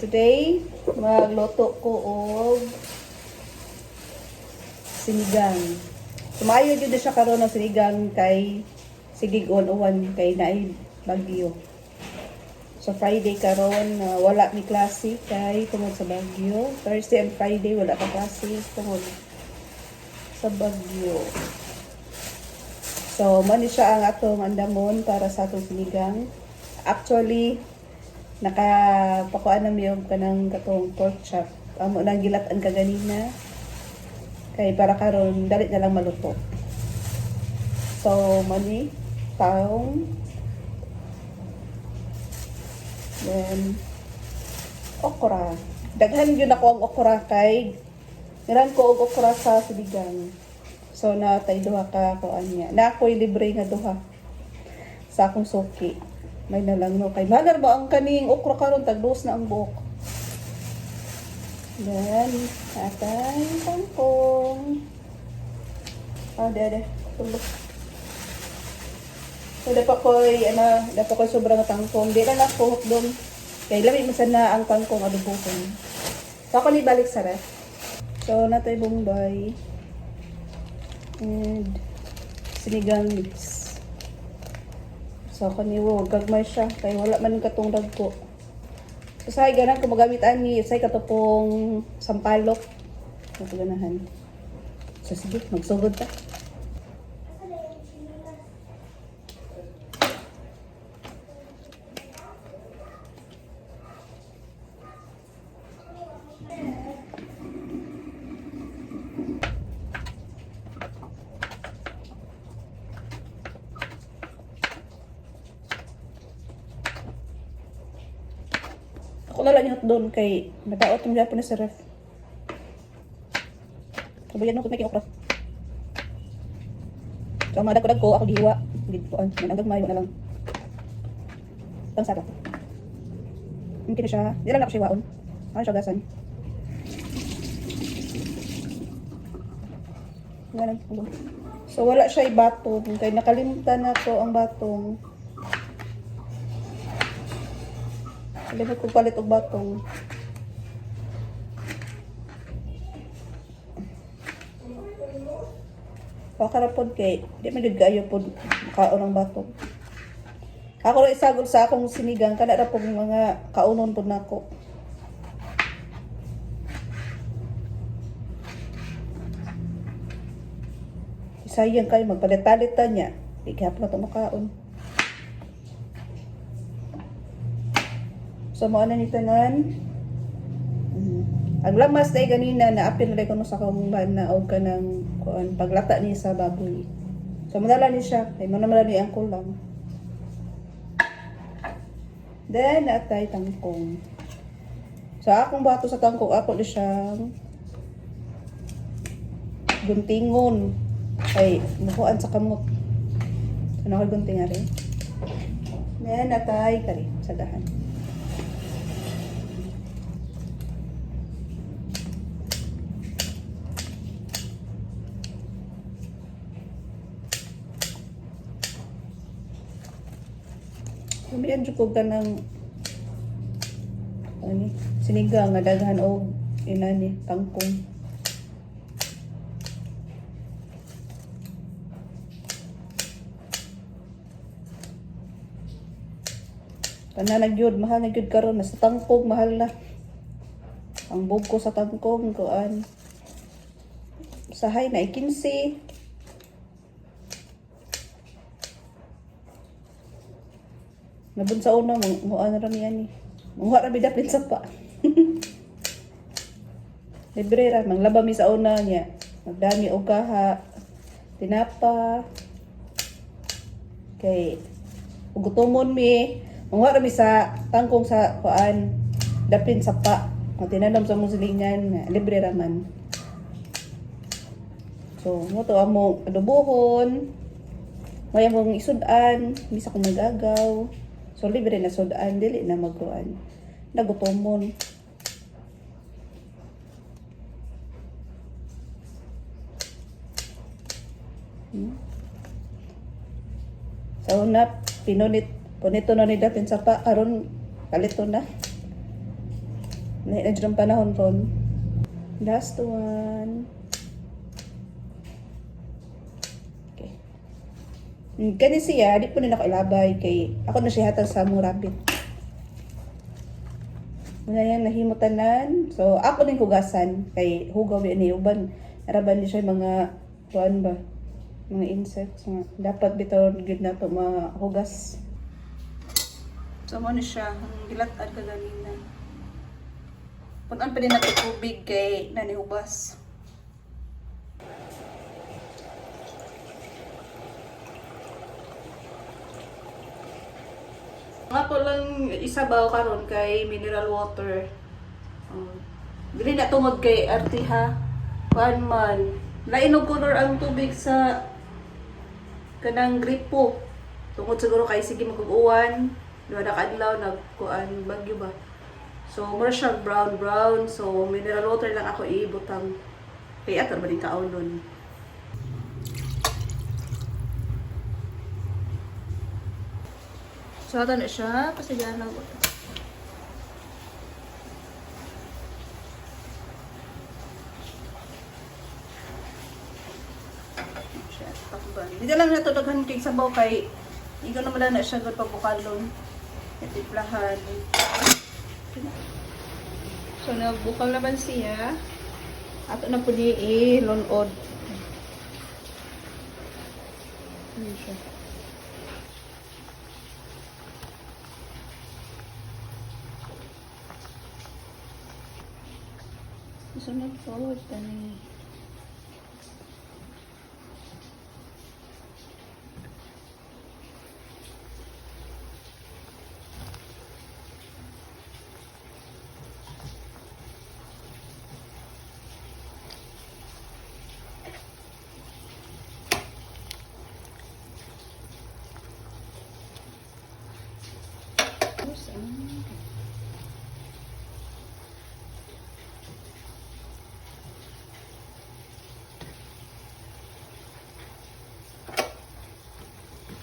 Today, magluto ko og sinigang. Tumayo jud siya karon ng sinigang kay sigig uwan kay naay bagyo. So Friday karon wala ni klase kay tungod sa bagyo. Thursday and Friday wala pa klase tungod sa bagyo. So man siya ang atong andamon para sa atong sinigang. Actually, nakapakuan na miyog ka ng katong pork chop. Amo nang gilatan ka ganina. Kay para karon dalit na lang maluto. So, mani, taong, then, okra. Daghan yun ako ang okra kay niran ko og okra sa sinigang. So, natay duha ka kuan niya. Na ako'y libre nga duha sa akong suki. May na lang no. Kay malar ba ang kaning okra karon tagdos na ang buok. Then, atay tangkong. Dede. Tulog. So, dapat ko'y sobrang tangkong. Di na nakuhok doon. Kaya lamig masan na ang tangkong adubukan. So, ako ni balik sa ref. So, natay bombay. And, sinigang mix. So, kaniwo, gagmay siya. Kaya wala man katong dagko. So, say, ganan ko magamit ani. Say, katopong sampalok. Ito ganahan. So, sige, magsugod ta. Ako na lang yung doon kay nadaot yung Japanese sa ref. Sabayan mo kung may okra. So, madag ko ako gihiwa. Mananggang mayo na lang. Tansa ka. Hindi na siya. Di lang ako siya waon. Ano siya gasan. So, wala siya ibatong. Kaya nakalimutan na ko ang batong. Alam ko palit og batong. Pakarapod kay, di man gud kaayo pod makaon ang batong. Ako rin isagol sa akong sinigang kana ra pog mga kaunon pod nako. Sayang kay magpalit-palitan niya. Di gihapon na ito makaon. So, mo na ni tanan. Ang lamas na ganina na apil na ko sa akong na og ka ng paglata niya sa baboy. So, madala ni siya. Kaya manamala ni ang kulang. Then, natay tangkong. Sa akong bato sa tangkong, ako na siyang guntingon. Ay, nakuan sa kamot. Ano ko gunting nga rin. Then, natay kari sa dahan. Lumiyan dyan ko ka ng sinigang nga daghan o inani, tangkong. Tanan gyud mahal na gyud karon na sa tangkong mahal na. Ang buko sa tangkong kuan. Sahay na 15. Nabun sa una, ano rami yan eh. Mga rami dapin sa pa. Libre ra, manglaba mi sa una niya. Magdami o kaha. Tinapa. Kay, ugutumon mi. Mga rami sa tangkong sa kuan. Dapin sa pa. Tinanam sa mong silingan. Libre ra man. So, mo to among adobohon. May among isudan. Bisa kong nagagaw. So, libre na sudaan, dili na magkuhan. Nagutomon. So, punito na ni datin sa pa, karon kalito na. Nandiyan ang panahon ron. Last one. Okay. Kani siya, di po na ako ilabay kay ako na siya hatag sa mong rabbit. Muna yan nahimutanan. So, ako din hugasan kay hugaw ni uban. Araban ni siya mga kuan ba? Mga insects nga. Dapat bitaw gid na to mahugas. So, mo ni siya ang gilat-ad kaganina. Punan pa din natin tubig kay nanihubas. Nga po lang isabaw karon kay mineral water. Dili na tungod kay RT ha. Kuan man. Lainog color ang tubig sa kanang gripo. Tungod siguro kay sige mag-uwan. Diba nakadlaw nagkuan bagyo ba. So mura siya brown. So mineral water lang ako ibutang. Kay ato ba din kaon nun. So, ito na siya. Pasigyan lang ko. Dito lang na ito daghan kay sabaw kay ikaw naman na siya gud pagbukalon. Itiplahan. So, nagbukal naman siya. Ato na po di ilunod. Ano siya? Sunod po, tani.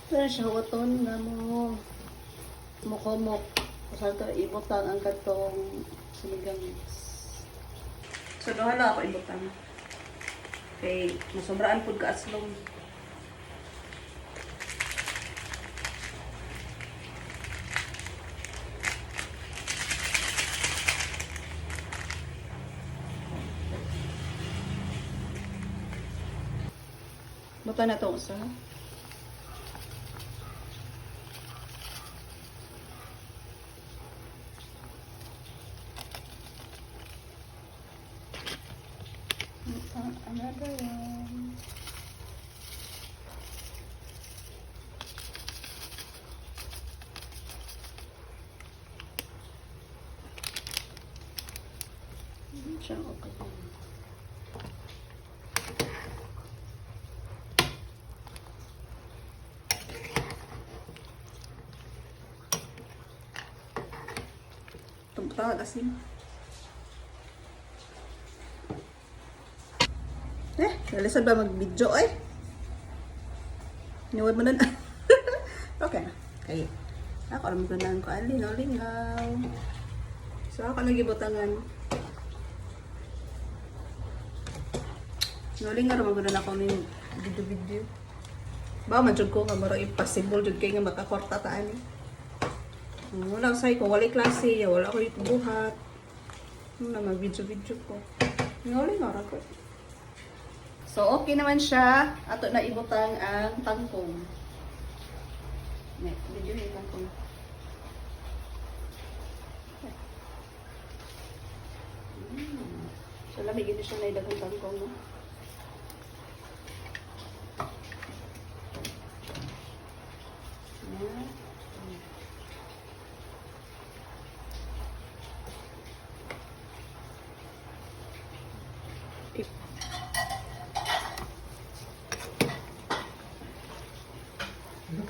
Ito na siya, uton na mo mukomok. Kasi ito, ibutang ang katong sinigang mix. So, doon na ako ibutang. Okay, masobraan po ka aslong. Buta na ito usa. Another one. Siya okay. Tumpah asin. Nalisan ba mag-video ay? Niwad mo na. Okay na. Okay. Ako alam ko na ko lingaw. So ako nagibutangan. Lingaw naman ko na ako ng video. Ba man jud ko nga maro impossible jud kay nga makakwarta ta ani. Wala say ko wala klase, wala ko buhat. Na mag-video ko. Lingaw ra ko. So, okay naman siya. Ato na ibutang ang tangkong. Video yung tangkong. So, lamigin siya na ilagang tangkong. No?